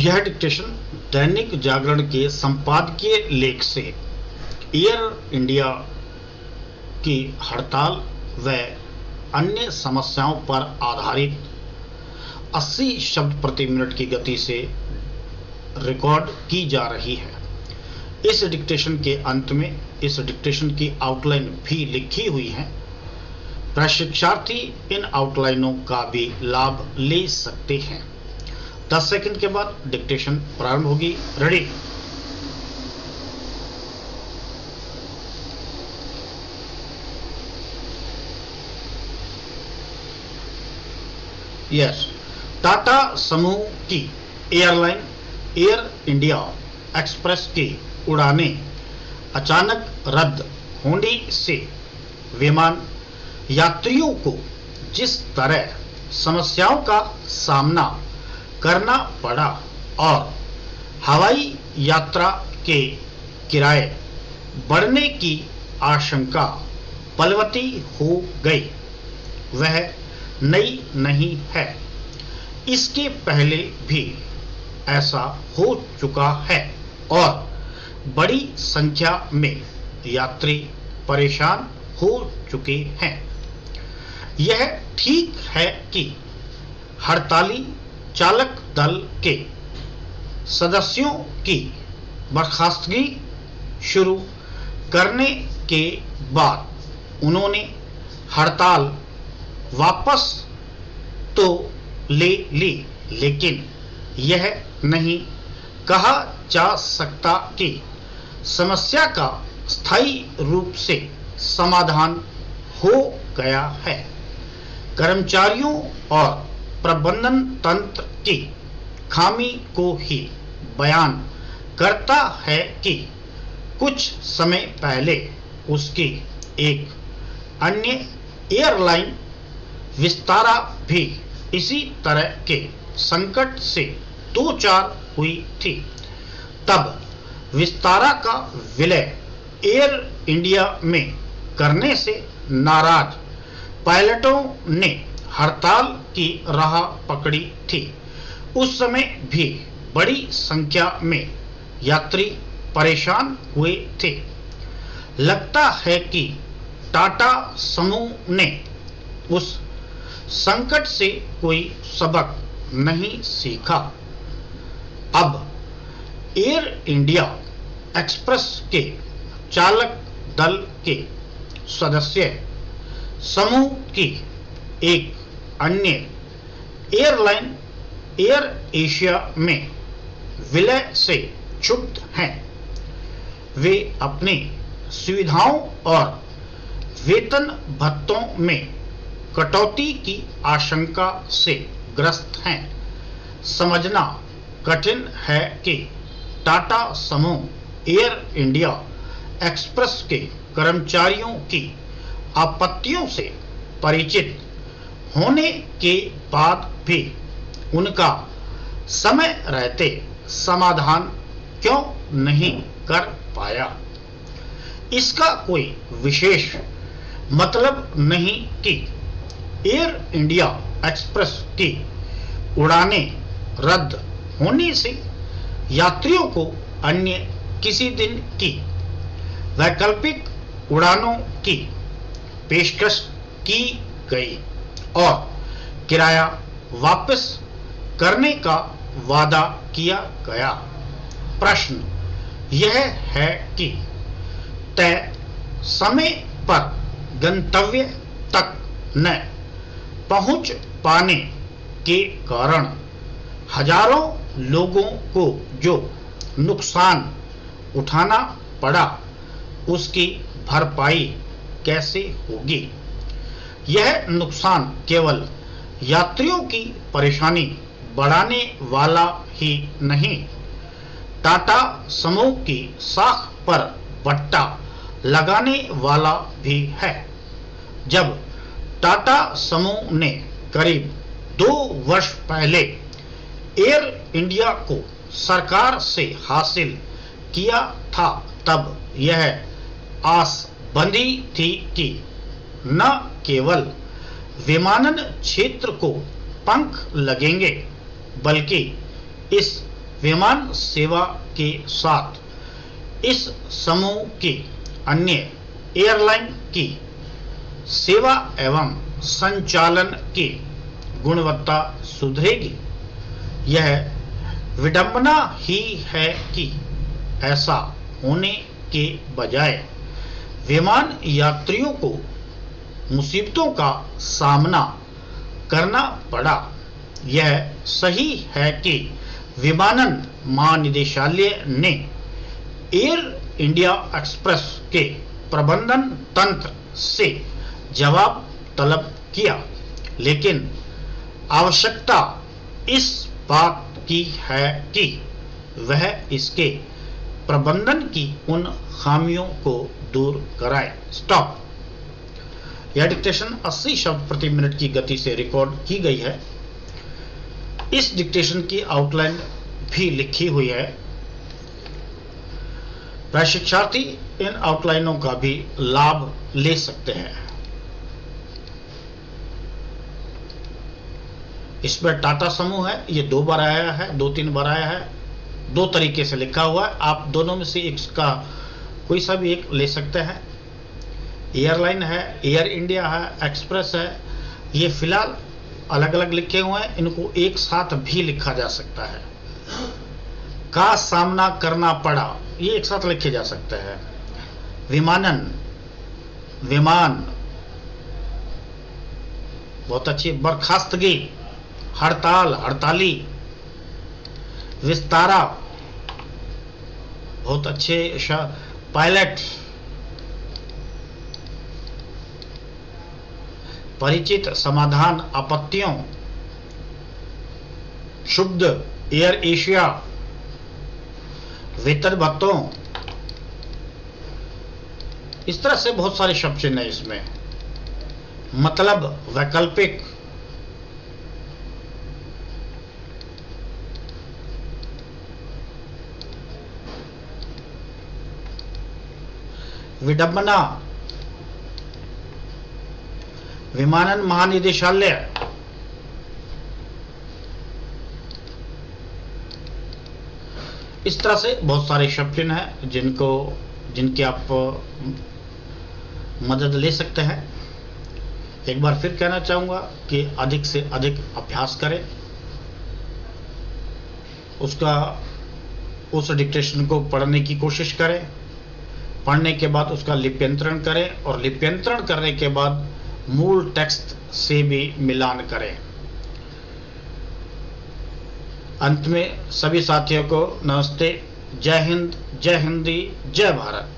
यह डिक्टेशन दैनिक जागरण के संपादकीय लेख से एयर इंडिया की हड़ताल व अन्य समस्याओं पर आधारित 80 शब्द प्रति मिनट की गति से रिकॉर्ड की जा रही है। इस डिक्टेशन के अंत में इस डिक्टेशन की आउटलाइन भी लिखी हुई है। प्रशिक्षार्थी इन आउटलाइनों का भी लाभ ले सकते हैं। 10 सेकंड के बाद डिक्टेशन प्रारंभ होगी। रेडी। यस, टाटा समूह की एयरलाइन एयर इंडिया एक्सप्रेस की उड़ानें अचानक रद्द होने से विमान यात्रियों को जिस तरह समस्याओं का सामना करना पड़ा और हवाई यात्रा के किराए बढ़ने की आशंका बलवती हो गई, वह नई नहीं है। इसके पहले भी ऐसा हो चुका है और बड़ी संख्या में यात्री परेशान हो चुके हैं। यह ठीक है कि हड़ताली चालक दल के सदस्यों की बर्खास्तगी शुरू करने के बाद उन्होंने हड़ताल वापस तो ले ली, लेकिन यह नहीं कहा जा सकता कि समस्या का स्थायी रूप से समाधान हो गया है। कर्मचारियों और प्रबंधन तंत्र की खामी को ही बयान करता है कि कुछ समय पहले उसकी एक अन्य एयरलाइन विस्तारा भी इसी तरह के संकट से दो चार हुई थी। तब विस्तारा का विलय एयर इंडिया में करने से नाराज पायलटों ने हड़ताल की राह पकड़ी थी। उस समय भी बड़ी संख्या में यात्री परेशान हुए थे। लगता है कि टाटा समूह ने उस संकट से कोई सबक नहीं सीखा। अब एयर इंडिया एक्सप्रेस के चालक दल के सदस्य समूह की एक अन्य एयरलाइन एयर एशिया में विलय से क्षुब्ध हैं। वे अपनी सुविधाओं और वेतन भत्तों में कटौती की आशंका से ग्रस्त हैं। समझना कठिन है कि टाटा समूह एयर इंडिया एक्सप्रेस के कर्मचारियों की आपत्तियों से परिचित होने के बाद भी उनका समय रहते समाधान क्यों नहीं कर पाया। इसका कोई विशेष मतलब नहीं कि एयर इंडिया एक्सप्रेस की उड़ानें रद्द होने से यात्रियों को अन्य किसी दिन की वैकल्पिक उड़ानों की पेशकश की गई और किराया वापस करने का वादा किया गया। प्रश्न यह है कि तय समय पर गंतव्य तक न पहुंच पाने के कारण हजारों लोगों को जो नुकसान उठाना पड़ा, उसकी भरपाई कैसे होगी। यह नुकसान केवल यात्रियों की परेशानी बढ़ाने वाला ही नहीं, टाटा समूह की साख पर बट्टा लगाने वाला भी है। जब टाटा समूह ने करीब 2 वर्ष पहले एयर इंडिया को सरकार से हासिल किया था, तब यह आस बंधी थी कि न केवल विमानन क्षेत्र को पंख लगेंगे, बल्कि इस विमान सेवा के साथ इस समूह की अन्य एयरलाइन की सेवा एवं संचालन की गुणवत्ता सुधरेगी। यह विडंबना ही है कि ऐसा होने के बजाय विमान यात्रियों को मुसीबतों का सामना करना पड़ा। यह सही है कि विमानन महानिदेशालय ने एयर इंडिया एक्सप्रेस के प्रबंधन तंत्र से जवाब तलब किया, लेकिन आवश्यकता इस बात की है कि वह इसके प्रबंधन की उन खामियों को दूर कराए। स्टॉप। यह डिक्टेशन 80 शब्द प्रति मिनट की गति से रिकॉर्ड की गई है। इस डिक्टेशन की आउटलाइन भी लिखी हुई है। प्रशिक्षार्थी इन आउटलाइनों का भी लाभ ले सकते हैं। इसमें टाटा समूह है, ये 2 बार आया है, 2-3 बार आया है, 2 तरीके से लिखा हुआ है। आप दोनों में से इसका कोई सा भी एक ले सकते हैं। एयरलाइन है, एयर इंडिया है, एक्सप्रेस है, ये फिलहाल अलग अलग लिखे हुए हैं, इनको एक साथ भी लिखा जा सकता है। का सामना करना पड़ा, ये एक साथ लिखे जा सकते हैं। विमानन, विमान, बहुत अच्छी। बर्खास्तगी, हड़ताल, हड़ताली। विस्तारा, बहुत अच्छे। पायलट, परिचित, समाधान, आपत्तियों। शुद्ध, एयर एशिया। वेतन भत्तों। इस तरह से बहुत सारे शब्द चिन्ह है इसमें। मतलब, वैकल्पिक, विडंबना, विमानन महानिदेशालय, इस तरह से बहुत सारे शब्द चिन्ह हैं जिनकी आप मदद ले सकते हैं। एक बार फिर कहना चाहूंगा कि अधिक से अधिक अभ्यास करें, उस डिक्टेशन को पढ़ने की कोशिश करें, पढ़ने के बाद उसका लिप्यंतरण करें और लिप्यंतरण करने के बाद मूल टेक्स्ट से भी मिलान करें। अंत में सभी साथियों को नमस्ते, जय हिंद, जय हिंदी, जय भारत।